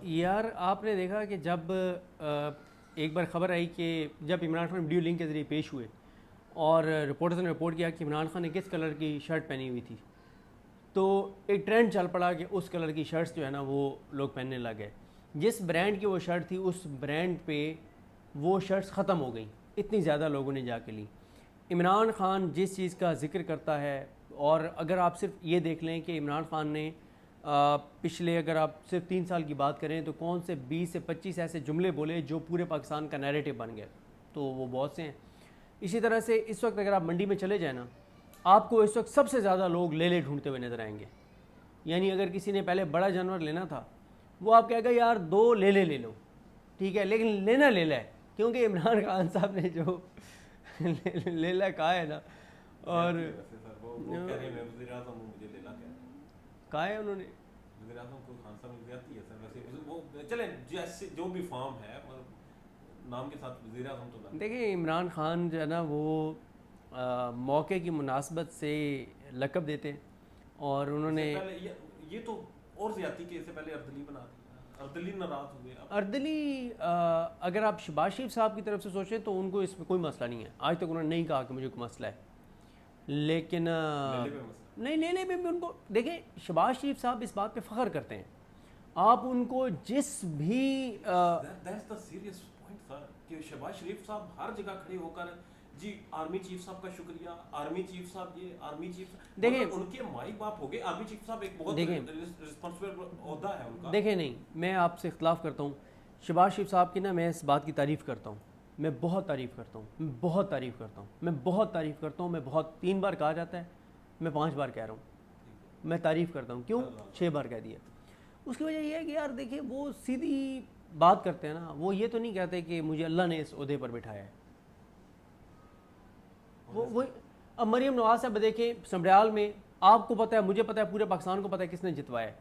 یار آپ نے دیکھا کہ جب ایک بار خبر آئی کہ جب عمران خان ویڈیو لنک کے ذریعے پیش ہوئے اور رپورٹرز نے رپورٹ کیا کہ عمران خان نے کس کلر کی شرٹ پہنی ہوئی تھی، تو ایک ٹرینڈ چل پڑا کہ اس کلر کی شرٹس جو ہے نا وہ لوگ پہننے لگ گئے. جس برانڈ کی وہ شرٹ تھی اس برانڈ پہ وہ شرٹس ختم ہو گئیں، اتنی زیادہ لوگوں نے جا کے لی. عمران خان جس چیز کا ذکر کرتا ہے، اور اگر آپ صرف یہ دیکھ لیں کہ عمران خان نے پچھلے، اگر آپ صرف 3 سال کی بات کریں تو کون سے 20 سے 25 ایسے جملے بولے جو پورے پاکستان کا نیریٹو بن گئے، تو وہ بہت سے ہیں. اسی طرح سے اس وقت اگر آپ منڈی میں چلے جائیں نا، آپ کو اس وقت سب سے زیادہ لوگ لے ڈھونڈتے ہوئے نظر آئیں گے. یعنی اگر کسی نے پہلے بڑا جانور لینا تھا وہ آپ کہے گا یار 2 لے لو، ٹھیک ہے، لیکن لینا لے ہے، کیونکہ عمران خان صاحب نے جو لیلا کہا ہے نا، اور کہا ہے انہوں نے دیکھیں عمران خان جو ہے نا وہ موقع کی مناسبت سے لقب دیتے ہیں، اور انہوں نے یہ تو اور زیادتی کہ اس سے پہلے اردلی بنا دیا، اردلی ناراض ہوئے. اردلی اگر آپ شہباز شریف صاحب کی طرف سے سوچیں تو ان کو اس میں کوئی مسئلہ نہیں ہے، آج تک انہوں نے نہیں کہا کہ مجھے کوئی مسئلہ ہے. لیکن نہیں لینے میں بھی ان کو دیکھیں، شہباز شریف صاحب اس بات پہ فخر کرتے ہیں. آپ ان کو جس بھی کہ شہباز شریف صاحب ہر جگہ کھڑے ہو کر جی آرمی چیف صاحب کا شکریہ، آرمی چیف صاحب یہ، آرمی چیف دیکھیں ان کے مائی باپ ہو گئے. آرمی چیف صاحب ایک بہت رسپانسبل عہدہ ہے ان کا. دیکھیں نہیں، میں آپ سے اختلاف کرتا ہوں. شہباز شریف صاحب کی نا میں اس بات کی تعریف کرتا ہوں، میں بہت تعریف کرتا ہوں، میں بہت تعریف کرتا ہوں، میں بہت تعریف کرتا ہوں، میں بہت 3 بار کہا جاتا ہے، میں 5 بار کہہ رہا ہوں. میں تعریف کرتا ہوں، کیوں 6 بار کہہ دیا. اس کی وجہ یہ ہے کہ یار دیکھیں وہ سیدھی بات کرتے ہیں نا، وہ یہ تو نہیں کہتے کہ مجھے اللہ نے اس عہدے پر بٹھایا ہے. وہ اب مریم نواز صاحب دیکھیں سمبریال میں، آپ کو پتہ ہے، مجھے پتہ ہے، پورے پاکستان کو پتہ ہے کس نے جتوایا ہے.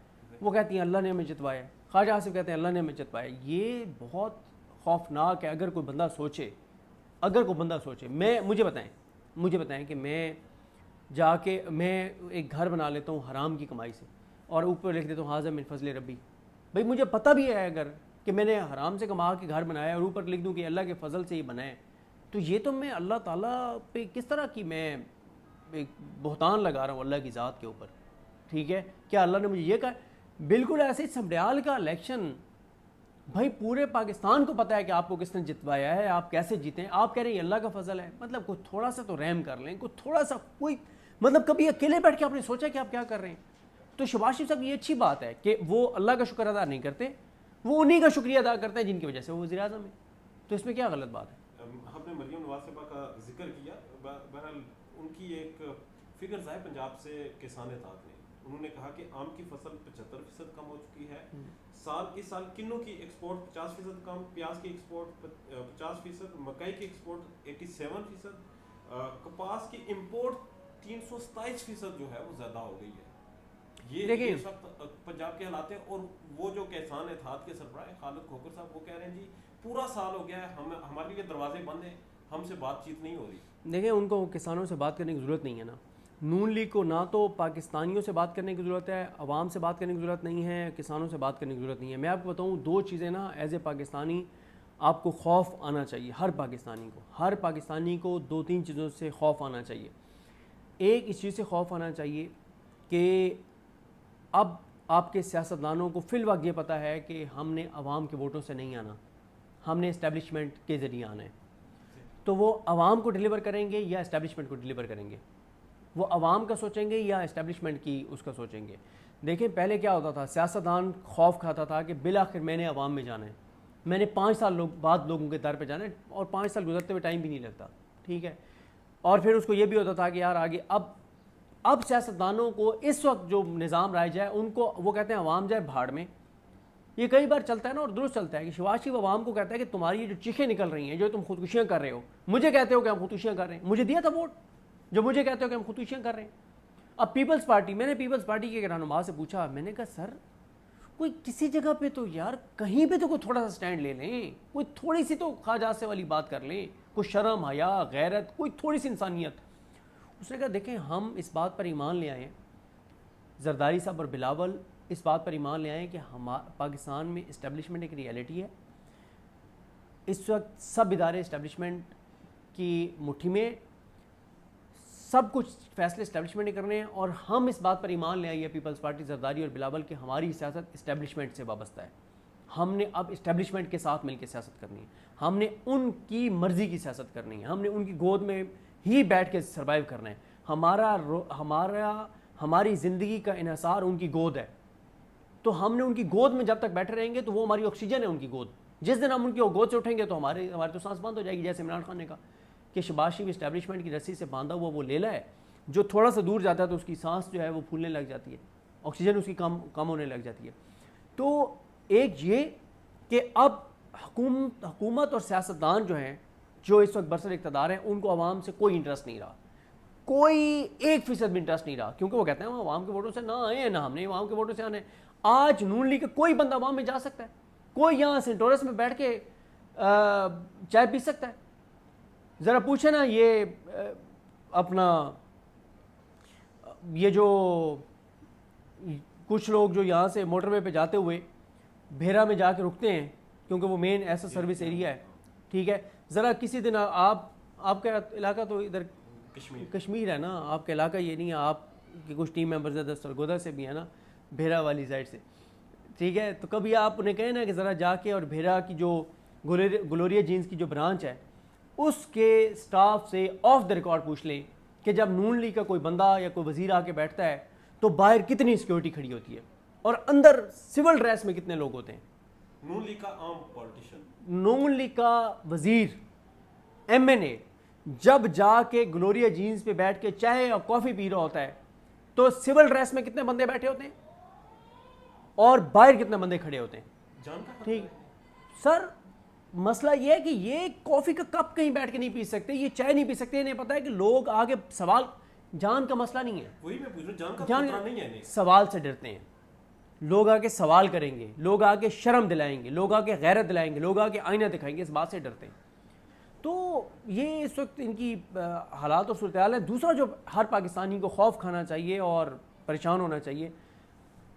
وہ کہتی ہیں اللہ نے ہمیں جتوایا ہے. خواجہ آصف کہتے ہیں اللہ نے ہمیں جتوایا ہے. یہ بہت خوفناک ہے. اگر کوئی بندہ سوچے مجھے بتائیں کہ میں جا کے میں ایک گھر بنا لیتا ہوں حرام کی کمائی سے، اور اوپر لکھ دیتا ہوں حاذا من فضل ربی. بھائی مجھے پتہ بھی ہے اگر کہ میں نے حرام سے کما کے گھر بنایا اور اوپر لکھ دوں کہ اللہ کے فضل سے ہی بنا ہے، تو یہ تو میں اللہ تعالیٰ پہ کس طرح کی میں ایک بہتان لگا رہا ہوں اللہ کی ذات کے اوپر. ٹھیک ہے، کیا اللہ نے مجھے یہ کہا؟ بالکل ایسے ہی سمبریال کا الیکشن، بھائی پورے پاکستان کو پتہ ہے کہ آپ کو کس نے جتوایا ہے، آپ کیسے جیتے ہیں. آپ کہہ رہے ہیں اللہ کا فضل ہے. مطلب کوئی تھوڑا سا تو رحم کر لیں، کوئی تھوڑا سا کوئی مطلب کبھی اکیلے بیٹھ کے آپ نے سوچا کہ آپ کیا کر رہے ہیں؟ تو شہباز شریف صاحب یہ اچھی بات ہے کہ وہ اللہ کا شکر ادا نہیں کرتے، وہ انہی کا شکریہ ادا کرتے ہیں جن کی وجہ سے وہ وزیر اعظم ہیں. تو اس میں کیا غلط بات ہے؟ ہم نے مریم نواز صاحبہ کا ذکر کیا، بہرحال ان کی ایک فگر ظاہر پنجاب سے کسان اتحاد نے انہوں نے کہا کہ آم کی فصل 75% کم ہو چکی ہے. اس سال کنوں کی ایکسپورٹ 50% کم، پیاز کی ایکسپورٹ 50%، مکئی کی ایکسپورٹ 87%، کپاس کی امپورٹ 327% جو ہے وہ زیادہ ہو گئی ہے. یہ اس وقت پنجاب کے حالات ہیں. اور وہ جو کسان اتحاد کے سربراہ خالد کھوکر صاحب وہ کہہ رہے ہیں جی پورا سال ہو گیا ہے، ہمارے لیے دروازے بند ہیں، ہم سے بات چیت نہیں ہو رہی. دیکھیں ان کو کسانوں سے بات کرنے کی ضرورت نہیں ہے نا. نون لیگ کو نہ تو پاکستانیوں سے بات کرنے کی ضرورت ہے، عوام سے بات کرنے کی ضرورت نہیں ہے، کسانوں سے بات کرنے کی ضرورت نہیں ہے. میں آپ کو بتاؤں 2 چیزیں نا ایز اے پاکستانی آپ کو خوف آنا چاہیے. ہر پاکستانی کو 2-3 چیزوں سے خوف آنا چاہیے. ایک اس چیز سے خوف آنا چاہیے کہ اب آپ کے سیاستدانوں کو فی الوقت یہ پتہ ہے کہ ہم نے عوام کے ووٹوں سے نہیں آنا، ہم نے اسٹیبلشمنٹ کے ذریعے آنا ہے. تو وہ عوام کو ڈیلیور کریں گے یا اسٹیبلشمنٹ کو ڈیلیور کریں گے؟ وہ عوام کا سوچیں گے یا اسٹیبلشمنٹ کی اس کا سوچیں گے؟ دیکھیں پہلے کیا ہوتا تھا، سیاستدان خوف کھاتا تھا کہ بالآخر میں نے عوام میں جانا ہے، میں نے 5 سال بعد لوگوں کے در پہ جانا ہے، اور 5 سال گزرتے ہوئے ٹائم بھی نہیں لگتا. ٹھیک ہے، اور پھر اس کو یہ بھی ہوتا تھا کہ یار آگے اب سیاستدانوں کو اس وقت جو نظام رائج ہے ان کو وہ کہتے ہیں عوام جائے بھاڑ میں. یہ کئی بار چلتا ہے نا، اور درست چلتا ہے کہ شہباز شریف عوام کو کہتا ہے کہ تمہاری جو چیخیں نکل رہی ہیں، جو تم خودکشیاں کر رہے ہو، مجھے کہتے ہو کہ ہم خودکشیاں کر رہے ہیں، مجھے دیا تھا ووٹ جو مجھے کہتے ہو کہ ہم خودکشیاں کر رہے ہیں. اب پیپلز پارٹی، میں نے پیپلز پارٹی کے رہنما سے پوچھا، میں نے کہا سر کوئی کسی جگہ پہ تو یار کہیں پہ تو کوئی تھوڑا سا سٹینڈ لے لیں، کوئی تھوڑی سی تو خواجہ سے والی بات کر لیں، کوئی شرم حیا غیرت، کوئی تھوڑی سی انسانیت. اس نے کہا دیکھیں ہم اس بات پر ایمان لے آئے ہیں، زرداری صاحب اور بلاول اس بات پر ایمان لے آئیں کہ پاکستان میں اسٹیبلشمنٹ ایک ریئلٹی ہے. اس وقت سب ادارے اسٹیبلشمنٹ کی مٹھی میں، سب کچھ فیصلے اسٹیبلشمنٹ نے کرنے ہیں، اور ہم اس بات پر ایمان لے آئیے پیپلز پارٹی زرداری اور بلاول کہ ہماری سیاست اسٹیبلشمنٹ سے وابستہ ہے. ہم نے اب اسٹیبلشمنٹ کے ساتھ مل کے سیاست کرنی ہے، ہم نے ان کی مرضی کی سیاست کرنی ہے، ہم نے ان کی گود میں ہی بیٹھ کے سروائیو کرنا ہے. ہماری زندگی کا انحصار ان کی گود ہے، تو ہم نے ان کی گود میں جب تک بیٹھے رہیں گے تو وہ ہماری آکسیجن ہے ان کی گود. جس دن ہم ان کی گود سے اٹھیں گے تو ہمارے تو سانس بند ہو جائے گی. جیسے عمران خان نے کہا کہ شہباز شریف اسٹیبلشمنٹ کی رسی سے باندھا ہوا وہ لیلا ہے، جو تھوڑا سا دور جاتا ہے تو اس کی سانس جو ہے وہ پھولنے لگ جاتی ہے، آکسیجن اس کی کم ہونے لگ جاتی ہے. تو ایک یہ کہ اب حکومت اور سیاستدان جو ہیں، جو اس وقت برسر اقتدار ہیں، ان کو عوام سے کوئی انٹرسٹ نہیں رہا، کوئی 1% بھی انٹرسٹ نہیں رہا، کیونکہ وہ کہتے ہیں ہم عوام کے ووٹوں سے نہ آئے ہیں، نہ ہم نے عوام کے ووٹوں سے آنے. آج نون لیگ کا کوئی بندہ عوام میں جا سکتا ہے، کوئی یہاں سینٹورس میں بیٹھ کے چائے پی سکتا ہے. ذرا پوچھیں نا یہ اپنا یہ جو کچھ لوگ جو یہاں سے موٹر وے پہ جاتے ہوئے بھیرا میں جا کے رکتے ہیں کیونکہ وہ مین ایسا سروس ایریا ہے، ٹھیک ہے. ذرا کسی دن آپ کا علاقہ تو ادھر کشمیر ہے نا، آپ کا علاقہ یہ نہیں ہے، آپ کے کچھ ٹیم ممبرز سرگودا سے بھی ہیں نا، بھیرا والی سائڈ سے، ٹھیک ہے. تو کبھی آپ انہیں کہیں نا کہ ذرا جا کے اور بھیرا کی جو گلوریا جینز کی جو برانچ ہے اس کے سٹاف سے آف دا ریکارڈ پوچھ لیں کہ جب نون لیگ کا کوئی بندہ یا کوئی وزیر آ کے بیٹھتا ہے تو باہر کتنی سیکیورٹی کھڑی ہوتی ہے اور اندر سول ڈریس میں کتنے لوگ ہوتے ہیں. نون لیگ کا عام پولیٹیشین، نون لیگ کا وزیر ایم این اے جب جا کے گلوریا جینز پہ بیٹھ کے چائے اور کافی پی رہا ہوتا ہے تو سول ڈریس میں کتنے بندے بیٹھے ہوتے ہیں اور باہر کتنے بندے کھڑے ہوتے ہیں. ٹھیک سر، مسئلہ یہ ہے کہ یہ کافی کا کپ کہیں بیٹھ کے نہیں پی سکتے، یہ چائے نہیں پی سکتے. انہیں پتا ہے کہ لوگ آگے سوال، جان کا مسئلہ نہیں ہے، وہی میں پوچھ رہا ہوں، جان کا خطرہ نہیں ہے. سوال سے ڈرتے ہیں لوگ، آ کے سوال کریں گے، لوگ آ کے شرم دلائیں گے، لوگ آ کے غیرت دلائیں گے، لوگ آ کے آئینہ دکھائیں گے، اس بات سے ڈرتے ہیں. تو یہ اس وقت ان کی حالات اور صورتحال ہے. دوسرا جو ہر پاکستانی کو خوف کھانا چاہیے اور پریشان ہونا چاہیے،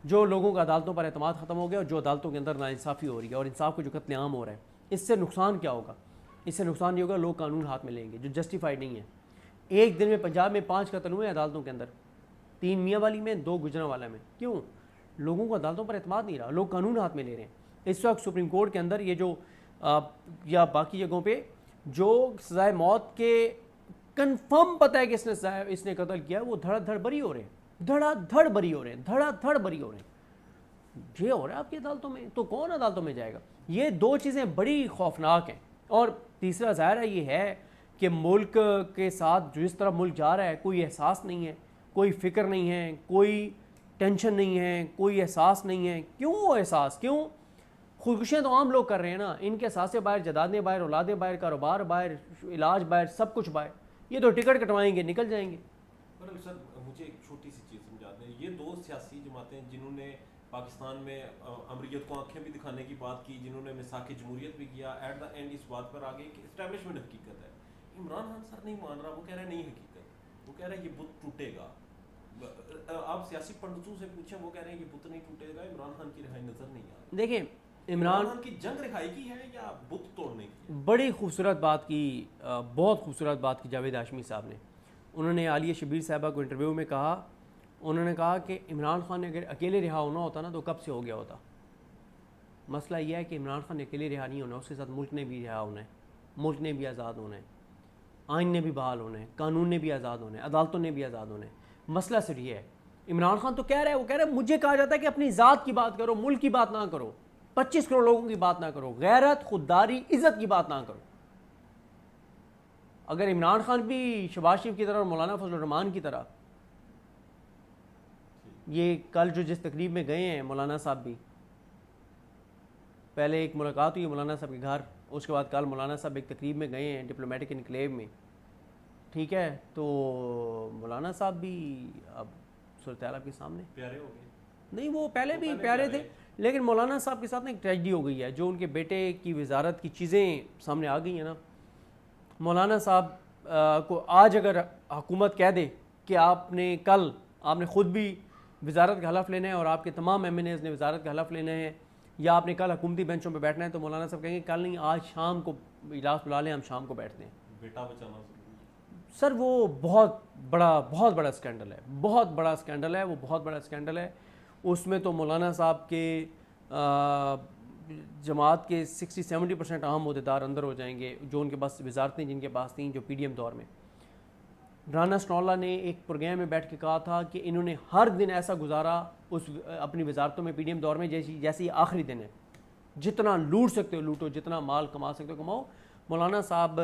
جو لوگوں کا عدالتوں پر اعتماد ختم ہو گیا اور جو عدالتوں کے اندر ناانصافی ہو رہی ہے اور انصاف کو جو قتل عام ہو رہا ہے، اس سے نقصان کیا ہوگا؟ اس سے نقصان یہ ہوگا لوگ قانون ہاتھ میں لیں گے جو جسٹیفائڈ نہیں ہے. ایک دن میں پنجاب میں 5 قتل ہوئے عدالتوں کے اندر، 3 میاں والی میں، 2 گجرانوالہ میں. کیوں؟ لوگوں کو عدالتوں پر اعتماد نہیں رہا، لوگ قانون ہاتھ میں لے رہے ہیں. اس وقت سپریم کورٹ کے اندر یہ جو یا باقی جگہوں پہ جو سزائے موت کے کنفرم پتہ ہے کہ اس نے قتل کیا، وہ دھڑا دھڑ بری ہو رہے ہیں، دھڑا دھڑ بری ہو رہے ہیں، دھڑا دھڑ بری ہو رہے ہیں. یہ ہو رہا ہے آپ کی عدالتوں میں، تو کون عدالتوں میں جائے گا؟ یہ 2 چیزیں بڑی خوفناک ہیں. اور تیسرا ظاہر ہے یہ ہے کہ ملک کے ساتھ جس طرح ملک جا رہا ہے کوئی احساس نہیں ہے، کوئی فکر نہیں ہے، کوئی ٹینشن نہیں ہے، کوئی احساس نہیں ہے. کیوں وہ احساس؟ کیوں؟ خودکشیاں تو عام لوگ کر رہے ہیں نا، ان کے اثاثے باہر، جدادیں باہر، اولادیں باہر، کاروبار باہر، علاج باہر، سب کچھ باہر. یہ تو ٹکٹ کٹوائیں گے نکل جائیں گے. سر مجھے ایک چھوٹی سی چیز سمجھا دیں، یہ 2 سیاسی جماعتیں جنہوں نے پاکستان میں امریت کو آنکھیں بھی دکھانے کی بات کی، جنہوں نے میثاق جمہوریت بھی کیا، ایٹ دا اینڈ اس بات پر آگے کہ اسٹیبلشمنٹ حقیقت ہے. عمران خان سر نہیں مان رہا، وہ کہہ رہا ہے نہیں حقیقت، وہ کہہ رہا ہے یہ بت ٹوٹے گا. آپ سیاسی پنڈتوں سے پوچھیں، وہ کہہ رہے ہیں یہ بت نہیں ٹوٹے گا. عمران خان کی رہائی نظر نہیں آ رہی. دیکھیں عمران خان کی جنگ رہائی کی ہے یا بت توڑنے کی؟ بڑی خوبصورت بات کی، بہت خوبصورت بات کی جاوید ہاشمی صاحب نے. انہوں نے عالیہ شبیر صاحبہ کو انٹرویو میں کہا، انہوں نے کہا کہ عمران خان نے اگر اکیلے رہا ہونا ہوتا نا تو کب سے ہو گیا ہوتا. مسئلہ یہ ہے کہ عمران خان نے اکیلے رہا نہیں ہونا، اس کے ساتھ ملک نے بھی رہا ہونا ہے، ملک نے بھی آزاد ہونا ہے، آئین نے بھی بحال ہونا ہے، قانون نے بھی آزاد ہونا ہے، عدالتوں نے بھی آزاد ہونا ہے. مسئلہ صرف یہ ہے. عمران خان تو کہہ رہا ہے، وہ کہہ رہا ہے مجھے کہا جاتا ہے کہ اپنی ذات کی بات کرو، ملک کی بات نہ کرو، 25 کروڑ لوگوں کی بات نہ کرو، غیرت، خودداری، عزت کی بات نہ کرو. اگر عمران خان بھی شہباز شریف کی طرح اور مولانا فضل الرحمان کی طرح، یہ کل جو جس تقریب میں گئے ہیں مولانا صاحب بھی، پہلے ایک ملاقات ہوئی مولانا صاحب کے گھر، اس کے بعد کل مولانا صاحب ایک تقریب میں گئے ہیں ڈپلومیٹک انکلیو میں، ٹھیک ہے. تو مولانا صاحب بھی اب صورتحال آپ کے سامنے پیارے ہو گئے. نہیں، وہ پہلے بھی پیارے تھے، لیکن مولانا صاحب کے ساتھ نا ایک ٹریجڈی ہو گئی ہے، جو ان کے بیٹے کی وزارت کی چیزیں سامنے آ گئی ہیں نا. مولانا صاحب کو آج اگر حکومت کہہ دے کہ آپ نے خود بھی وزارت کا حلف لینا ہے اور آپ کے تمام ایم این ایز نے وزارت کا حلف لینا ہے، یا آپ نے کل حکومتی بینچوں پہ بیٹھنا ہے، تو مولانا صاحب کہیں گے کل نہیں آج شام کو اجلاس بلا لیں، ہم شام کو بیٹھتے ہیں. بیٹا بچانا ضروری ہے. سر وہ بہت بڑا اسکینڈل ہے، بہت بڑا اسکینڈل ہے، وہ بہت بڑا اسکینڈل ہے. اس میں تو مولانا صاحب کے جماعت کے 60-70% عام عہدیدار اندر ہو جائیں گے، جو ان کے پاس وزارتیں جن کے پاس تھیں جو پی ڈی ایم دور میں. رانا سنولا نے ایک پروگرام میں بیٹھ کے کہا تھا کہ انہوں نے ہر دن ایسا گزارا اس اپنی وزارتوں میں پی ڈی ایم دور میں جیسے آخری دن ہے، جتنا لوٹ سکتے ہو لوٹو، جتنا مال کما سکتے ہو کماؤ. مولانا صاحب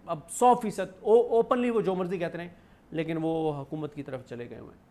اب 100% اوپنلی وہ جو مرضی کہتے رہیں، لیکن وہ حکومت کی طرف چلے گئے ہوئے ہیں.